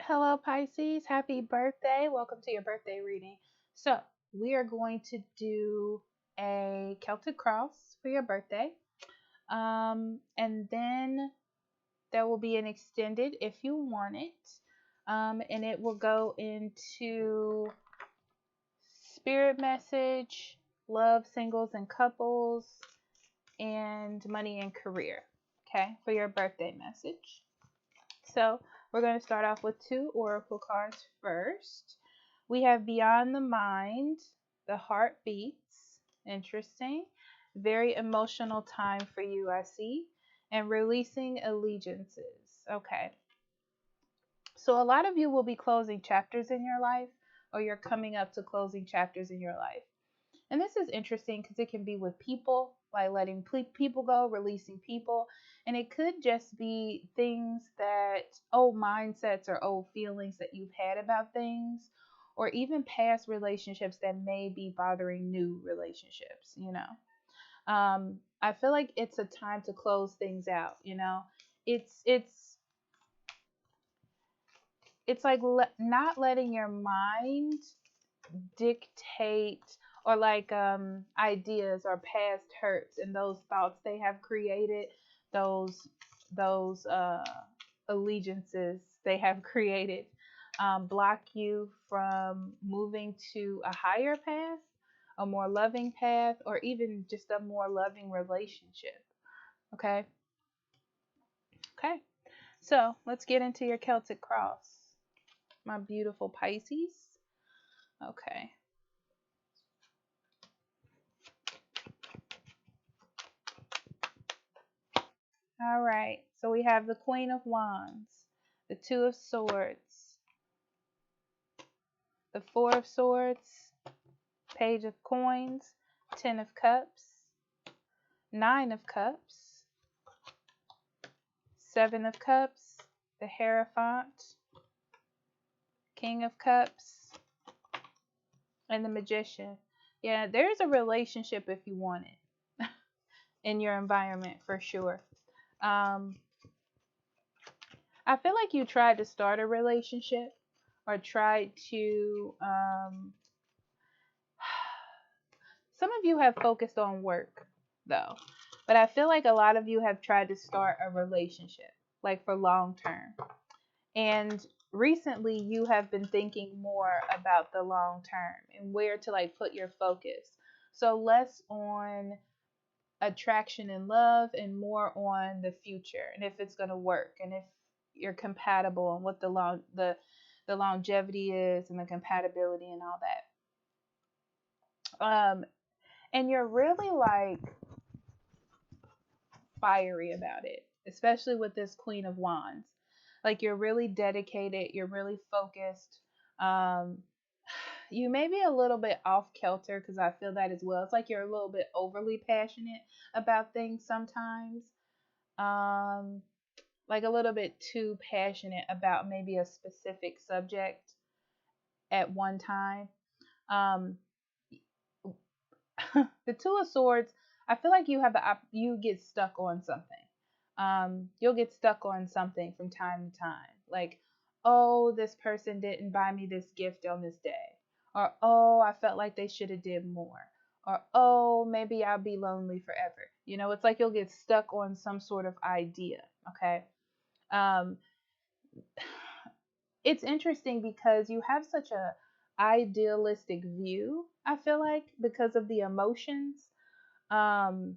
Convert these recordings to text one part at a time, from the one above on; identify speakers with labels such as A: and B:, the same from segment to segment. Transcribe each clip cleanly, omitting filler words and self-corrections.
A: Hello, Pisces. Happy birthday. Welcome to your birthday reading. So, we are going to do a Celtic cross for your birthday. And then there will be an extended if you want it. And it will go into spirit message, love, singles and couples, and money and career. Okay, for your birthday message. So we're going to start off with two oracle cards first. We have Beyond the Mind, the Heart Beats. Interesting. Very emotional time for you, I see. And Releasing Allegiances. Okay. So a lot of you will be closing chapters in your life, or you're coming up to closing chapters in your life. And this is interesting because it can be with people, like letting people go, releasing people. And it could just be things that, old mindsets or old feelings that you've had about things, or even past relationships that may be bothering new relationships. I feel like it's a time to close things out. It's like not letting your mind dictate, or like ideas or past hurts and those thoughts they have created, those allegiances they have created, block you from moving to a higher path, a more loving path, or even just a more loving relationship. Okay okay so let's get into your Celtic cross, my beautiful Pisces. Okay. All right, so we have the Queen of Wands, the Two of Swords, the Four of Swords, Page of Coins, Ten of Cups, Nine of Cups, Seven of Cups, the Hierophant, King of Cups, and the Magician. Yeah, there's a relationship if you want it in your environment for sure. Um, I feel like you tried to start a relationship, or tried to some of you have focused on work though, but I feel like a lot of you have tried to start a relationship, like for long term. And recently you have been thinking more about the long term and where to like put your focus. So less on attraction and love and more on the future and if it's going to work and if you're compatible and what the longevity is and the compatibility and all that. And you're really like fiery about it, especially with this Queen of Wands. Like you're really dedicated, you're really focused. Um, you may be a little bit off kilter because I feel that as well. It's like you're a little bit overly passionate about things sometimes. Um, like a little bit too passionate about maybe a specific subject at one time. Um, the Two of Swords, I feel like you get stuck on something. You'll get stuck on something from time to time. Like, oh, this person didn't buy me this gift on this day. Or, oh, I felt like they should have did more. Or, oh, maybe I'll be lonely forever. It's like you'll get stuck on some sort of idea. Okay. Um, it's interesting because you have such a idealistic view, I feel like, because of the emotions, um,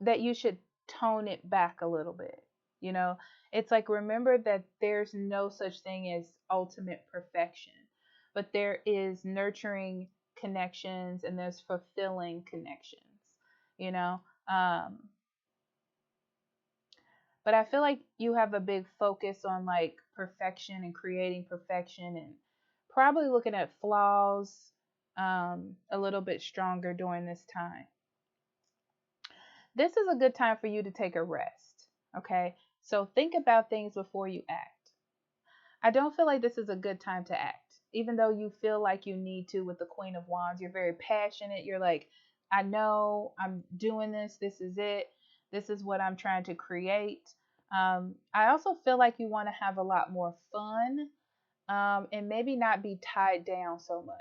A: that you should tone it back a little bit. You know, it's like remember that there's no such thing as ultimate perfection, but there is nurturing connections and there's fulfilling connections, you know. Um, but I feel like you have a big focus on like perfection and creating perfection and probably looking at flaws a little bit stronger during this time. This is a good time for you to take a rest. Okay. So think about things before you act. I don't feel like this is a good time to act, even though you feel like you need to with the Queen of Wands. You're very passionate. You're like, I know I'm doing this. This is it. This is what I'm trying to create. I also feel like you want to have a lot more fun, and maybe not be tied down so much,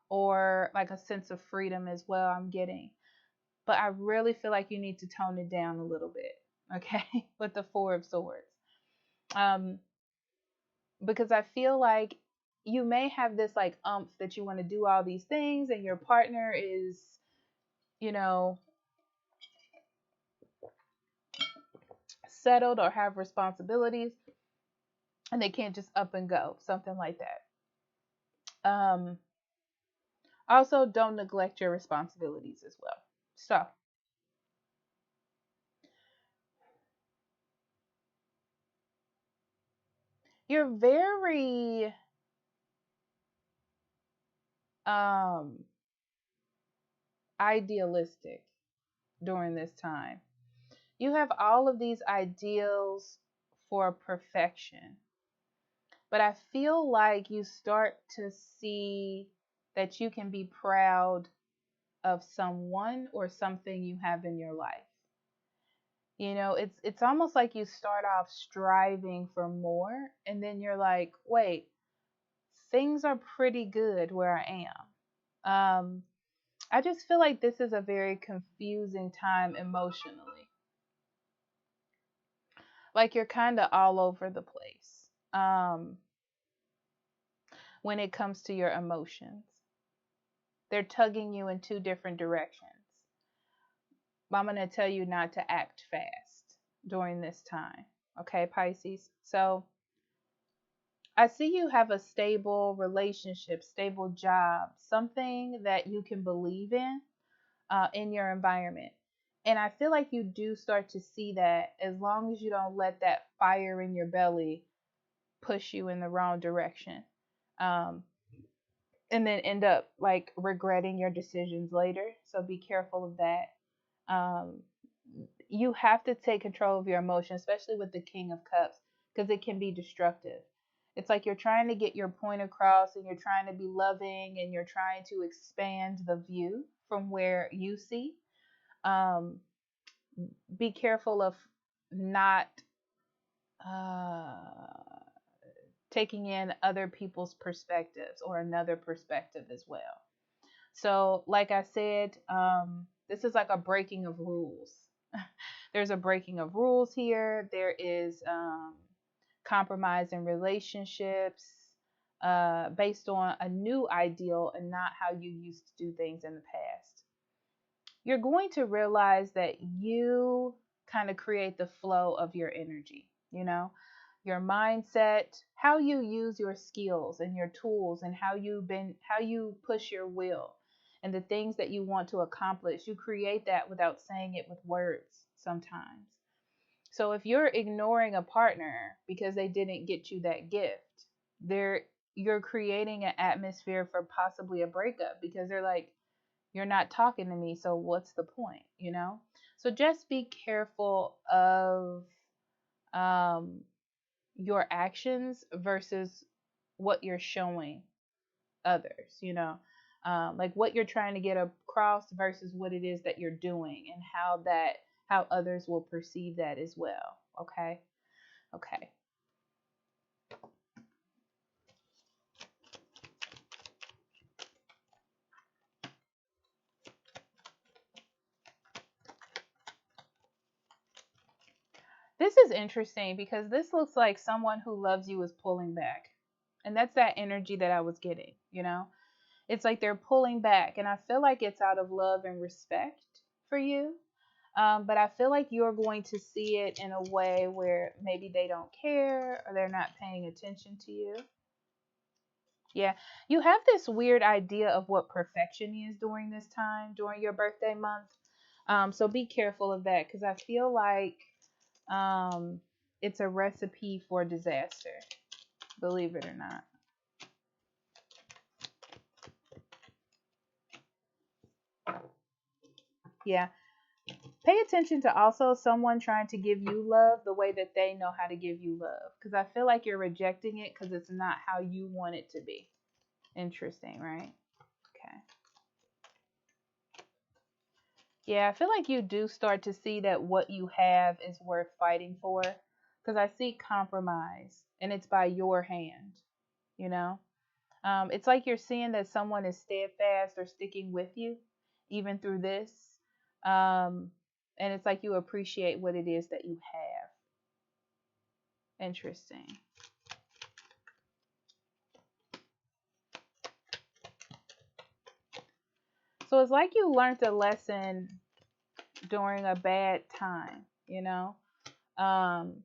A: or like a sense of freedom as well. I'm getting, but I really feel like you need to tone it down a little bit, okay, with the Four of Swords. Um, because I feel like you may have this like umph that you want to do all these things, and your partner is, you know, settled or have responsibilities, and they can't just up and go, something like that. Also, don't neglect your responsibilities as well. So, you're very um, idealistic during this time. You have all of these ideals for perfection, but I feel like you start to see that you can be proud of someone or something you have in your life. It's almost like you start off striving for more, and then you're like, wait, things are pretty good where I am. I just feel like this is a very confusing time emotionally. Like you're kind of all over the place when it comes to your emotions. They're tugging you in two different directions. But I'm going to tell you not to act fast during this time. Okay, Pisces? So I see you have a stable relationship, stable job, something that you can believe in your environment. And I feel like you do start to see that as long as you don't let that fire in your belly push you in the wrong direction. Um, and then end up like regretting your decisions later. So be careful of that. Um, you have to take control of your emotions, especially with the King of Cups, because it can be destructive. It's like you're trying to get your point across, and you're trying to be loving, and you're trying to expand the view from where you see. Um, be careful of not uh, taking in other people's perspectives or another perspective as well. So, like I said, this is like a breaking of rules. There's a breaking of rules here. There is compromise in relationships based on a new ideal and not how you used to do things in the past. You're going to realize that you kind of create the flow of your energy, your mindset, how you use your skills and your tools, and how you push your will and the things that you want to accomplish. You create that without saying it with words sometimes. So if you're ignoring a partner because they didn't get you that gift, they're you're creating an atmosphere for possibly a breakup because they're like, you're not talking to me, so what's the point? So just be careful of um, your actions versus what you're showing others. Like what you're trying to get across versus what it is that you're doing, and how others will perceive that as well. Okay. This is interesting because this looks like someone who loves you is pulling back. And that's that energy that I was getting. It's like they're pulling back, and I feel like it's out of love and respect for you. But I feel like you're going to see it in a way where maybe they don't care or they're not paying attention to you. Yeah, you have this weird idea of what perfection is during this time, during your birthday month. So be careful of that because I feel like um, it's a recipe for disaster, believe it or not. Yeah. Pay attention to also someone trying to give you love the way that they know how to give you love. Because I feel like you're rejecting it because it's not how you want it to be. Interesting, right? Okay. Yeah, I feel like you do start to see that what you have is worth fighting for. because I see compromise, and it's by your hand, you know? It's like you're seeing that someone is steadfast or sticking with you, even through this. Um, and it's like you appreciate what it is that you have. Interesting. So it's like you learned a lesson during a bad time, um,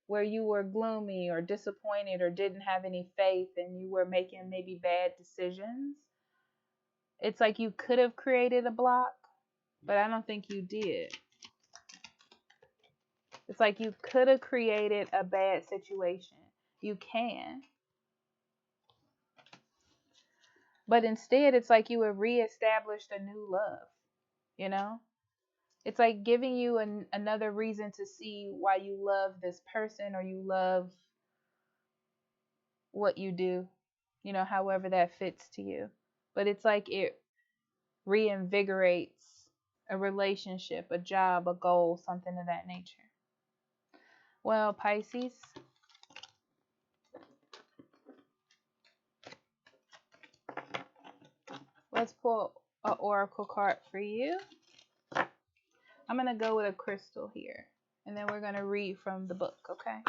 A: where you were gloomy or disappointed or didn't have any faith and you were making maybe bad decisions. It's like you could have created a block, but I don't think you did. It's like you could have created a bad situation. You can. But instead, it's like you have reestablished a new love, you know? It's like giving you another reason to see why you love this person or you love what you do, however that fits to you. But it's like it reinvigorates a relationship, a job, a goal, something of that nature. Well, Pisces, let's pull an oracle card for you. I'm going to go with a crystal here, and then we're going to read from the book, okay?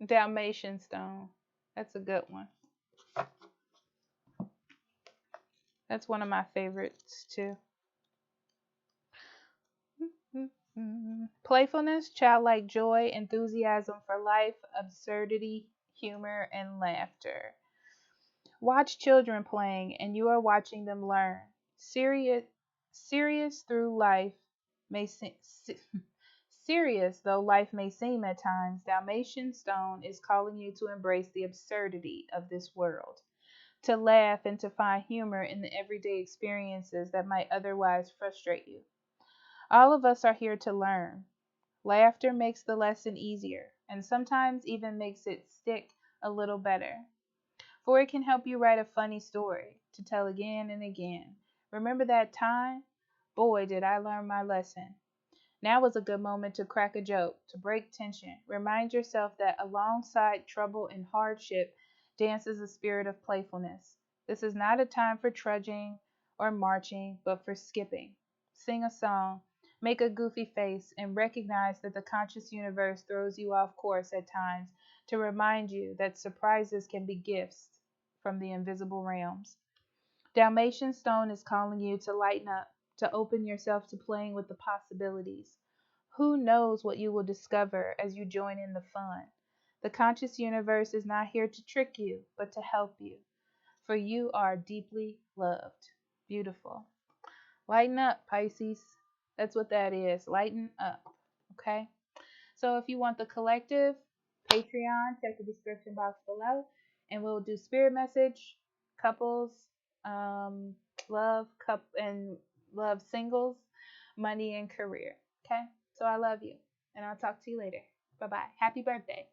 A: Dalmatian stone. That's a good one. That's one of my favorites, too. Playfulness, childlike joy, enthusiasm for life, absurdity, humor, and laughter. Watch children playing, and you are watching them learn. Serious through life may seem serious though life may seem at times. Dalmatian stone is calling you to embrace the absurdity of this world, to laugh and to find humor in the everyday experiences that might otherwise frustrate you. All of us are here to learn. Laughter makes the lesson easier, and sometimes even makes it stick a little better. For it can help you write a funny story to tell again and again. Remember that time? Boy, did I learn my lesson. Now is a good moment to crack a joke, to break tension. Remind yourself that alongside trouble and hardship dances a spirit of playfulness. This is not a time for trudging or marching, but for skipping. Sing a song, make a goofy face, and recognize that the conscious universe throws you off course at times to remind you that surprises can be gifts from the invisible realms. Dalmatian stone is calling you to lighten up, to open yourself to playing with the possibilities. Who knows what you will discover as you join in the fun? The conscious universe is not here to trick you, but to help you, for you are deeply loved. Beautiful. Lighten up, Pisces. That's what that is. Lighten up. Okay? So if you want the collective Patreon, check the description box below, and we'll do spirit message, couples, love, and love singles, money, and career. Okay? So I love you, and I'll talk to you later. Bye bye. Happy birthday.